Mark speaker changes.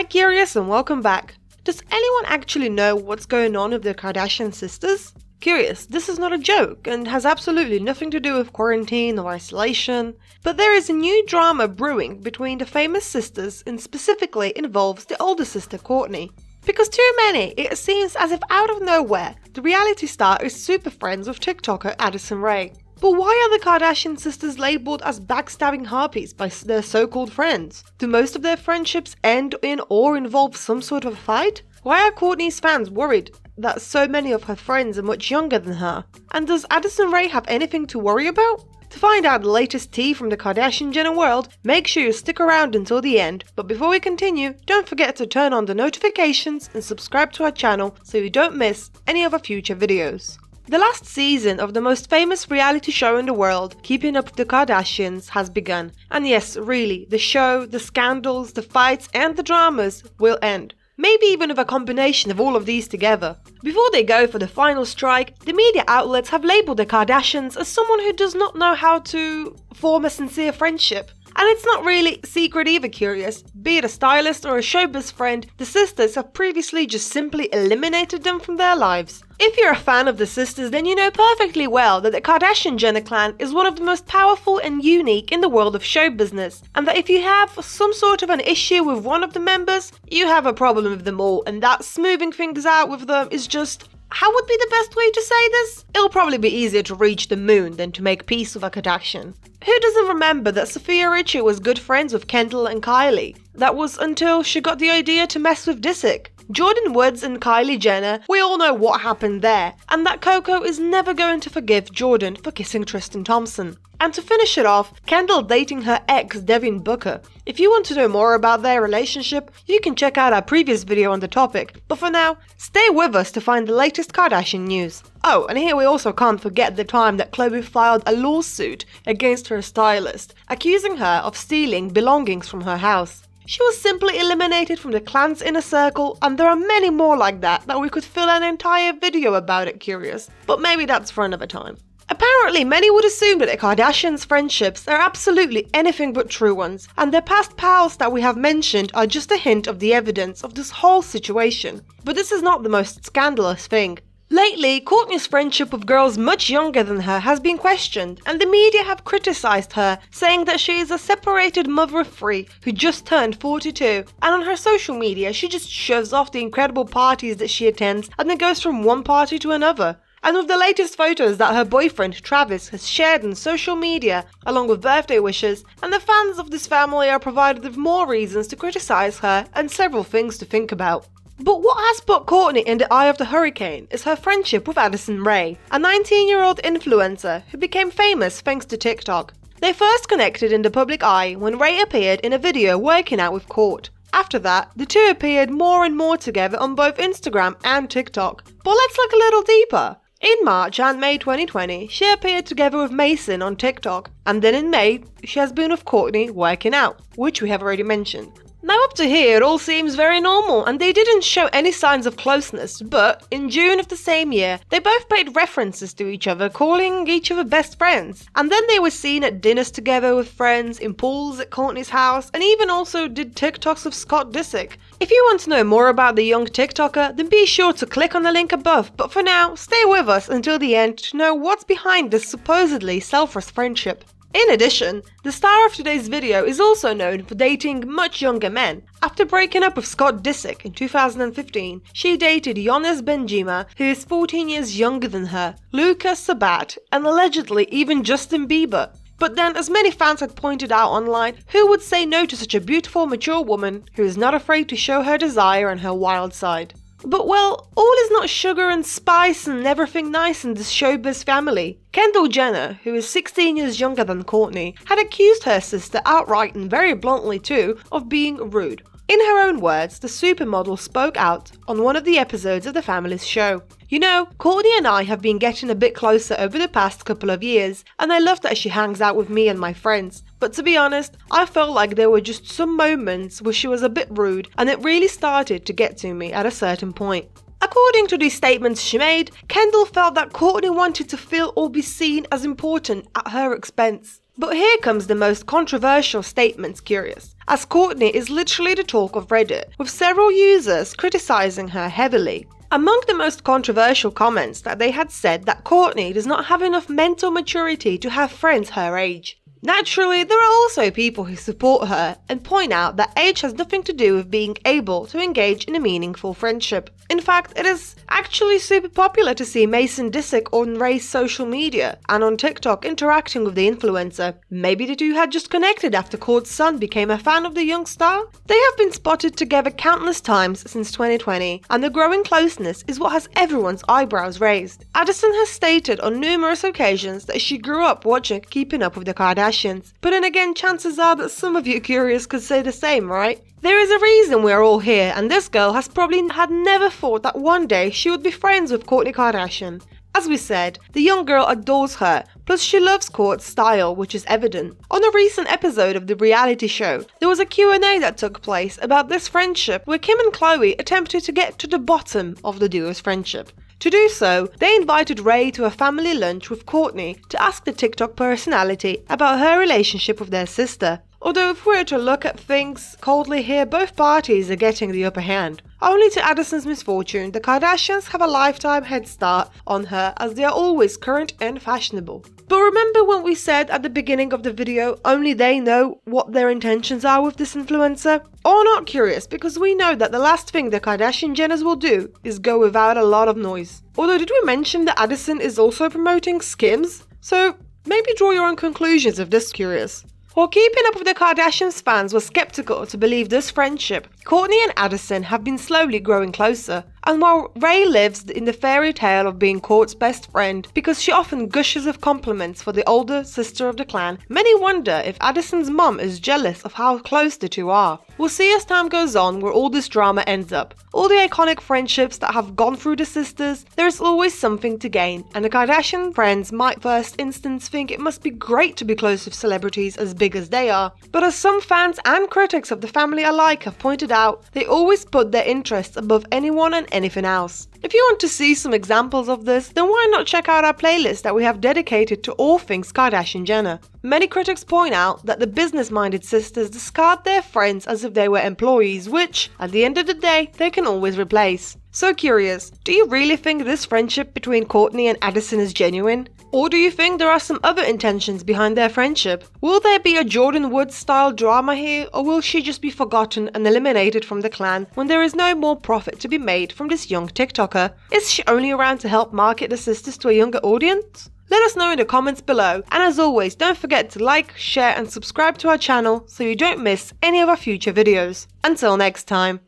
Speaker 1: Hi Curious and welcome back. Does anyone actually know what's going on with the Kardashian sisters? Curious, this is not a joke and has absolutely nothing to do with quarantine or isolation, but there is a new drama brewing between the famous sisters and specifically involves the older sister Kourtney. Because too many, it seems as if out of nowhere, the reality star is super friends with TikToker Addison Rae. But why are the Kardashian sisters labelled as backstabbing harpies by their so-called friends? Do most of their friendships end in or involve some sort of fight? Why are Kourtney's fans worried that so many of her friends are much younger than her? And does Addison Rae have anything to worry about? To find out the latest tea from the Kardashian-Jenner world, make sure you stick around until the end, but before we continue, don't forget to turn on the notifications and subscribe to our channel so you don't miss any of our future videos. The last season of the most famous reality show in the world, Keeping Up with the Kardashians, has begun. And yes, really, the show, the scandals, the fights and the dramas will end. Maybe even with a combination of all of these together. Before they go for the final strike, the media outlets have labelled the Kardashians as someone who does not know how to form a sincere friendship. And it's not really secret either, Curious. Be it a stylist or a showbiz friend, the sisters have previously just simply eliminated them from their lives. If you're a fan of the sisters, then you know perfectly well that the Kardashian-Jenner clan is one of the most powerful and unique in the world of show business, and that if you have some sort of an issue with one of the members, you have a problem with them all, and that smoothing things out with them is just... how would be the best way to say this? It'll probably be easier to reach the moon than to make peace with a Kardashian. Who doesn't remember that Sophia Richie was good friends with Kendall and Kylie? That was until she got the idea to mess with Disick. Jordyn Woods and Kylie Jenner, we all know what happened there, and that Coco is never going to forgive Jordyn for kissing Tristan Thompson. And to finish it off, Kendall dating her ex Devin Booker. If you want to know more about their relationship, you can check out our previous video on the topic, but for now, stay with us to find the latest Kardashian news. Oh, and here we also can't forget the time that Khloe filed a lawsuit against her stylist, accusing her of stealing belongings from her house. She was simply eliminated from the clan's inner circle, and there are many more like that we could fill an entire video about it, Curious, but maybe that's for another time. Apparently, many would assume that the Kardashians' friendships are absolutely anything but true ones, and their past pals that we have mentioned are just a hint of the evidence of this whole situation. But this is not the most scandalous thing. Lately, Kourtney's friendship with girls much younger than her has been questioned, and the media have criticized her, saying that she is a separated mother of three who just turned 42, and on her social media she just shows off the incredible parties that she attends and then goes from one party to another. And with the latest photos that her boyfriend Travis has shared on social media, along with birthday wishes, and the fans of this family are provided with more reasons to criticize her and several things to think about. But what has put Kourtney in the eye of the hurricane is her friendship with Addison Rae, a 19-year-old influencer who became famous thanks to TikTok. They first connected in the public eye when Rae appeared in a video working out with Kourt. After that, the two appeared more and more together on both Instagram and TikTok. But let's look a little deeper. In March and May 2020, she appeared together with Mason on TikTok, and then in May, she has been with Kourtney working out, which we have already mentioned. Now up to here it all seems very normal and they didn't show any signs of closeness, but in June of the same year they both made references to each other, calling each other best friends. And then they were seen at dinners together with friends, in pools at Kourtney's house, and even also did TikToks with Scott Disick. If you want to know more about the young TikToker, then be sure to click on the link above, but for now, stay with us until the end to know what's behind this supposedly selfless friendship. In addition, the star of today's video is also known for dating much younger men. After breaking up with Scott Disick in 2015, she dated Jonas Benjima, who is 14 years younger than her, Luca Sabat, and allegedly even Justin Bieber. But then, as many fans had pointed out online, who would say no to such a beautiful, mature woman who is not afraid to show her desire and her wild side? But well, all is not sugar and spice and everything nice in this showbiz family. Kendall Jenner, who is 16 years younger than Kourtney, had accused her sister outright and very bluntly too of being rude. In her own words, the supermodel spoke out on one of the episodes of the family's show. You know, Kourtney and I have been getting a bit closer over the past couple of years, and I love that she hangs out with me and my friends. But to be honest, I felt like there were just some moments where she was a bit rude, and it really started to get to me at a certain point. According to these statements she made, Kendall felt that Kourtney wanted to feel or be seen as important at her expense. But here comes the most controversial statements, Curious, as Kourtney is literally the talk of Reddit, with several users criticizing her heavily. Among the most controversial comments that they had said that Kourtney does not have enough mental maturity to have friends her age. Naturally, there are also people who support her and point out that age has nothing to do with being able to engage in a meaningful friendship. In fact, it is actually super popular to see Mason Disick on Rae's social media and on TikTok interacting with the influencer. Maybe the two had just connected after Kourt's son became a fan of the young star? They have been spotted together countless times since 2020, and the growing closeness is what has everyone's eyebrows raised. Addison has stated on numerous occasions that she grew up watching Keeping Up with the Kardashians, but then again, chances are that some of you curious could say the same, right? There is a reason we're all here, and this girl has probably had never thought that one day she would be friends with Kourtney Kardashian. As we said, the young girl adores her, plus she loves Kourt's style, which is evident. On a recent episode of the reality show, there was a Q&A that took place about this friendship where Kim and Khloe attempted to get to the bottom of the duo's friendship. To do so, they invited Rae to a family lunch with Kourtney to ask the TikTok personality about her relationship with their sister. Although if we were to look at things coldly here, both parties are getting the upper hand. Only to Addison's misfortune, the Kardashians have a lifetime head start on her as they are always current and fashionable. But remember when we said at the beginning of the video, only they know what their intentions are with this influencer? Or not curious, because we know that the last thing the Kardashian Jenners will do is go without a lot of noise. Although did we mention that Addison is also promoting Skims? So maybe draw your own conclusions of this, curious. While Keeping Up with the Kardashians fans were skeptical to believe this friendship, Kourtney and Addison have been slowly growing closer. And while Rae lives in the fairy tale of being Kourt's best friend because she often gushes of compliments for the older sister of the clan, many wonder if Addison's mum is jealous of how close the two are. We'll see as time goes on where all this drama ends up. All the iconic friendships that have gone through the sisters, there is always something to gain, and the Kardashian friends might first instance think it must be great to be close with celebrities as big as they are. But as some fans and critics of the family alike have pointed out, they always put their interests above anyone and anything else. If you want to see some examples of this, then why not check out our playlist that we have dedicated to all things Kardashian Jenner. Many critics point out that the business-minded sisters discard their friends as if they were employees, which, at the end of the day, they can always replace. So curious, do you really think this friendship between Kourtney and Addison is genuine? Or do you think there are some other intentions behind their friendship? Will there be a Jordan Woods-style drama here, or will she just be forgotten and eliminated from the clan when there is no more profit to be made from this young TikToker? Is she only around to help market the sisters to a younger audience? Let us know in the comments below, and as always, don't forget to like, share and subscribe to our channel so you don't miss any of our future videos. Until next time.